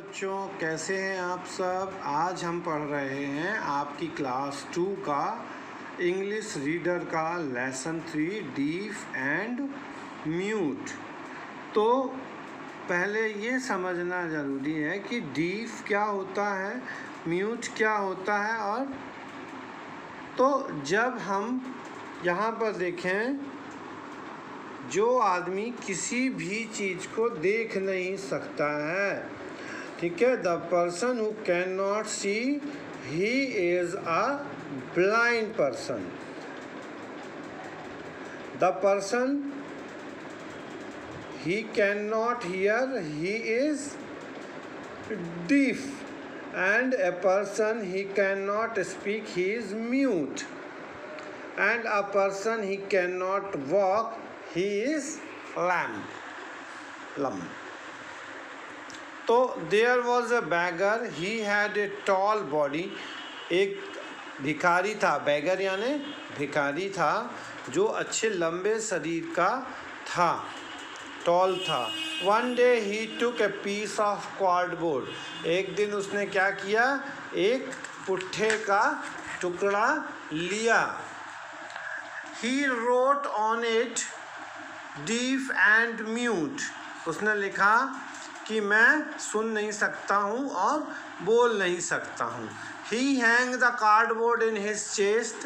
बच्चों, कैसे हैं आप सब। आज हम पढ़ रहे हैं आपकी क्लास 2 का इंग्लिश रीडर का लेसन 3 डीफ एंड म्यूट। तो पहले ये समझना ज़रूरी है कि डीफ क्या होता है, म्यूट क्या होता है। और तो जब हम यहाँ पर देखें, जो आदमी किसी भी चीज़ को देख नहीं सकता है, ठीक है, the person who can not see he is a blind person. The person he can not hear he is deaf, and a person he cannot speak he is mute, and a person he cannot walk he is lame. तो there was a beggar, he had a tall body. एक भिखारी था, beggar यानी भिखारी था, जो अच्छे लंबे शरीर का था, टॉल था। One day he took a piece of cardboard. एक दिन उसने क्या किया, एक पुट्ठे का टुकड़ा लिया। He wrote on it deaf and mute. उसने लिखा कि मैं सुन नहीं सकता हूँ और बोल नहीं सकता हूँ। He hung the cardboard in his chest.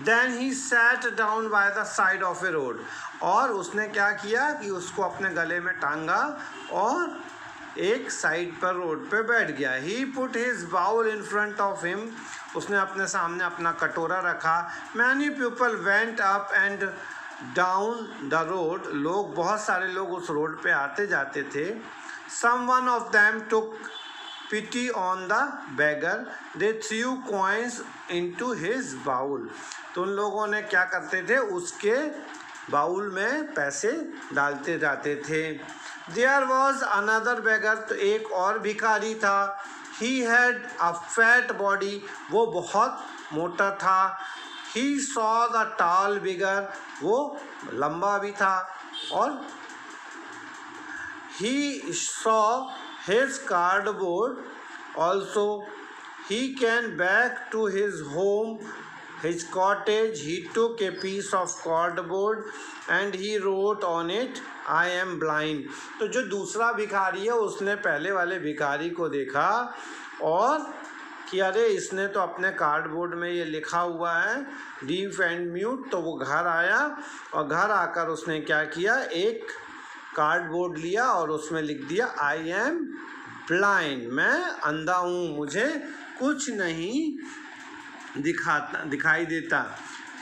Then he sat down by the side of a road. और उसने क्या किया कि उसको अपने गले में टांगा और एक साइड पर रोड पे बैठ गया। He put his bowl in front of him. उसने अपने सामने अपना कटोरा रखा। Many people went up and down the road. बहुत सारे लोग उस रोड पे आते जाते थे। Some one of them took pity on the beggar. They threw coins into his bowl. तो उन लोगों ने क्या करते थे, उसके बाउल में पैसे डालते जाते थे। There was another beggar. तो एक और भिखारी था। He had a fat body. वो बहुत मोटा था। He saw the tall beggar. वो लंबा भी था। और he saw his cardboard also. He came back to his home, his cottage. He took a piece of cardboard and he wrote on it, I am blind. तो जो दूसरा भिखारी है, उसने पहले वाले भिखारी को देखा और कि अरे इसने तो अपने कार्डबोर्ड में ये लिखा हुआ है डीफ एंड म्यूट। तो वो घर आया और घर आकर उसने क्या किया, एक कार्डबोर्ड लिया और उसमें लिख दिया आई एम ब्लाइंड, मैं अंधा हूँ, मुझे कुछ नहीं दिखाई देता।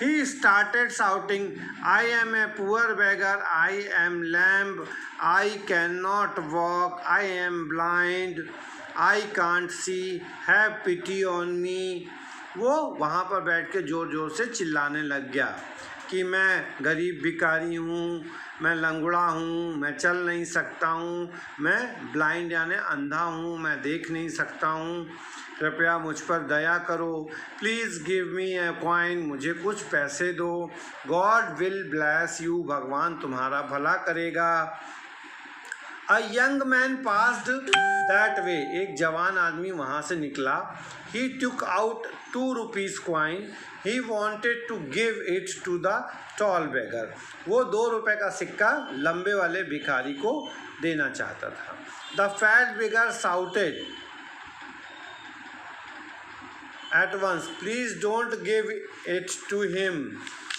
He started shouting, I am a poor beggar, I am lame, I cannot walk, I am blind, I can't see, have pity on me. वो वहाँ पर बैठ के ज़ोर ज़ोर से चिल्लाने लग गया कि मैं गरीब भिखारी हूँ, मैं लंगड़ा हूँ, मैं चल नहीं सकता हूँ, मैं ब्लाइंड यानी अंधा हूँ, मैं देख नहीं सकता हूँ, कृपया मुझ पर दया करो। Please give me a coin, मुझे कुछ पैसे दो। गॉड विल ब्लेस यू, भगवान तुम्हारा भला करेगा। A young man passed that way, एक जवान आदमी वहाँ से निकला। He took out 2 rupees coin, he wanted to give it to the tall beggar, वो 2 रुपये का सिक्का लंबे वाले भिखारी को देना चाहता था। The fat beggar shouted at once, please don't give it to him,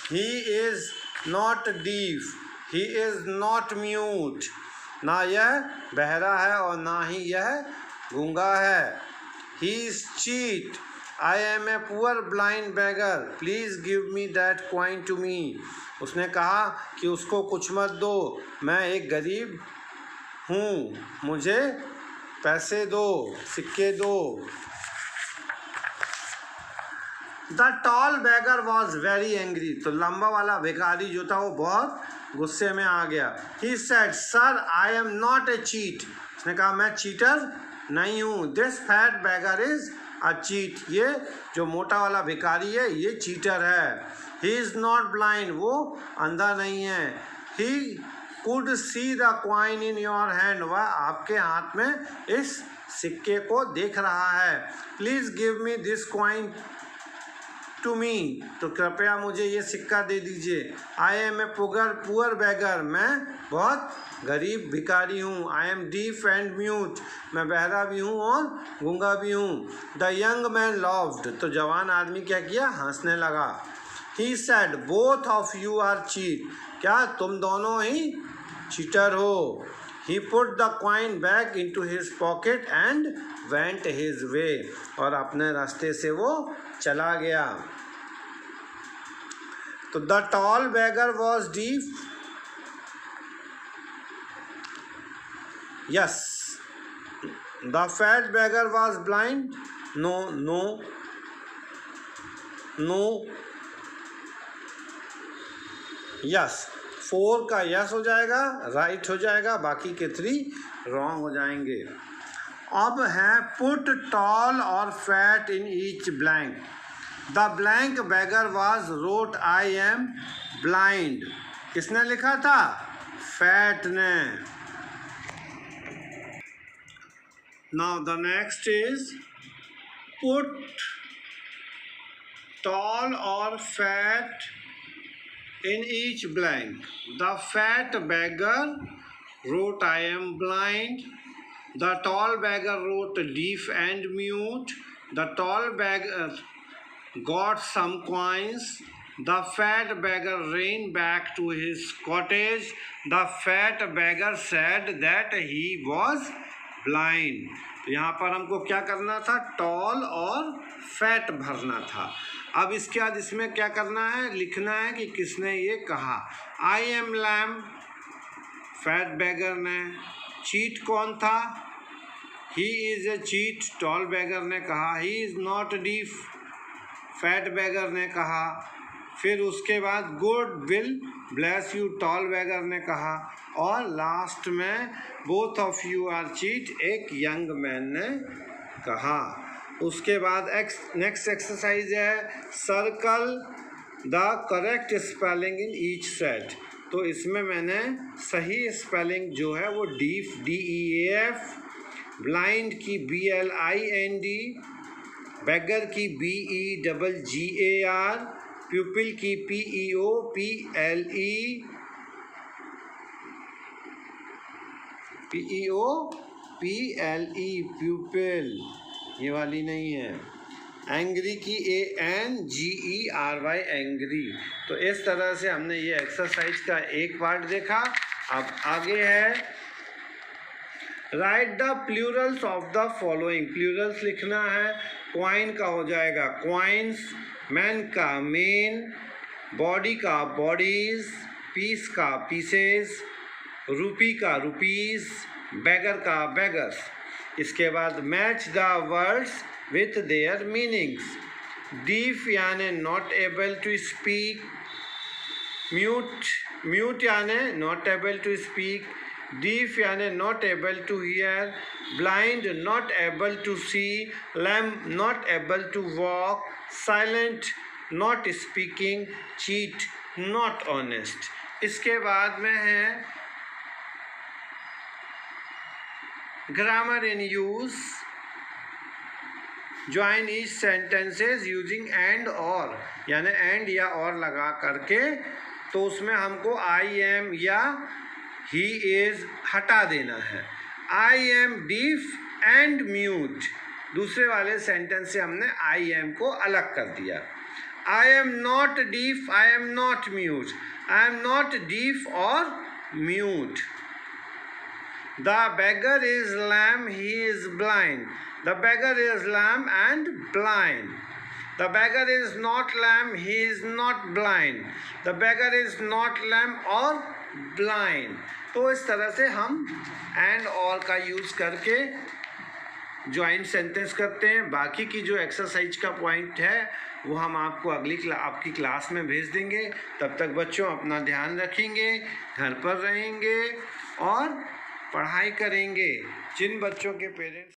he is not deaf, he is not mute, ना यह बहरा है और ना ही यह गूंगा है। he is cheat, I am a poor blind beggar, please give me that coin to me. उसने कहा कि उसको कुछ मत दो, मैं एक गरीब हूँ, मुझे पैसे दो, सिक्के दो। The tall beggar was very angry. तो लंबा वाला भिखारी जो था वो बहुत गुस्से में आ गया। He said, Sir, I am not a cheat. उसने कहा मैं चीटर नहीं हूँ। This fat beggar is a cheat. ये जो मोटा वाला भिखारी है ये चीटर है। He is not blind. वो अंधा नहीं है। He could see the coin in your hand, वह आपके हाथ में इस सिक्के को देख रहा है। Please give me this coin to me, तो कृपया मुझे ये सिक्का दे दीजिए। आई एम ए पुअर बेगर, मैं बहुत गरीब भिखारी हूँ। I am deaf and mute, मैं बहरा भी हूँ और गूंगा भी हूँ। द यंग मैन लव्ड, तो जवान आदमी क्या किया, हंसने लगा। He said both of you are cheat, क्या तुम दोनों ही चीटर हो। He put the coin back into his pocket and went his way, और अपने रास्ते से वो चला गया। तो the tall beggar was deaf, yes. The fat beggar was blind, no, no, no, yes. 4 का यस हो जाएगा, राइट हो जाएगा, बाकी के 3 रॉन्ग हो जाएंगे। अब है पुट टॉल और fat in each blank. The blank beggar was wrote I am blind, किसने लिखा था, फैट ने। Now the next is put tall और fat in each blank. The fat beggar wrote I am blind. The tall beggar wrote deaf and mute. The tall beggar got some coins. The fat beggar ran back to his cottage. The fat beggar said that he was blind. तो यहाँ पर हमको क्या करना था, toll और fat भरना था। अब इसके बाद इसमें क्या करना है, लिखना है कि किसने ये कहा। I am lame, fat beggar ने। चीट कौन था, he is a cheat, tall beggar ने कहा। He is not deaf, fat beggar ने कहा। फिर उसके बाद God will bless you, tall beggar ने कहा। और लास्ट में both of you are cheat, एक यंग मैन ने कहा। उसके बाद नेक्स्ट एक्सरसाइज है circle the correct spelling in each set. तो इसमें मैंने सही स्पेलिंग जो है वो डीफ DEAF, ब्लाइंड की BLIND, बेगर की BEGGAR, प्यूपिल की PEOPLE, प्यूपिल, ये वाली नहीं है। एंग्री की ANGERY, एंग्री। तो इस तरह से हमने ये एक्सरसाइज का एक पार्ट देखा। अब आगे है write the plurals of the following. Plurals लिखना है। क्वाइन का हो जाएगा क्वाइंस, मैन का मेन, बॉडी का बॉडीज, पीस का पीसेस, रूपी का रुपीज, बेगर का बेगर्स। इसके बाद match the words with their meanings. Deaf यानी not able to speak, mute यानी not able to speak, deaf यानी not able to hear, blind not able to see, lame not able to walk, silent not speaking, cheat not honest. इसके बाद में है grammar in use. Join each sentences using and और, यानी and या और लगा करके। तो उसमें हमको आई एम या ही इज हटा देना है। I am deaf and mute, दूसरे वाले सेंटेंस से हमने आई एम को अलग कर दिया। I am not deaf, I am not mute, I am not deaf और mute. The beggar is lame, he is blind. The beggar is lame and blind. The beggar is not lame, he is not blind. The beggar is not lame or blind. तो इस तरह से हम and और का use करके joint sentence करते हैं। बाकी की जो एक्सरसाइज का पॉइंट है वो हम आपको आपकी क्लास में भेज देंगे। तब तक बच्चों अपना ध्यान रखेंगे, घर पर रहेंगे और पढ़ाई करेंगे। जिन बच्चों के पेरेंट्स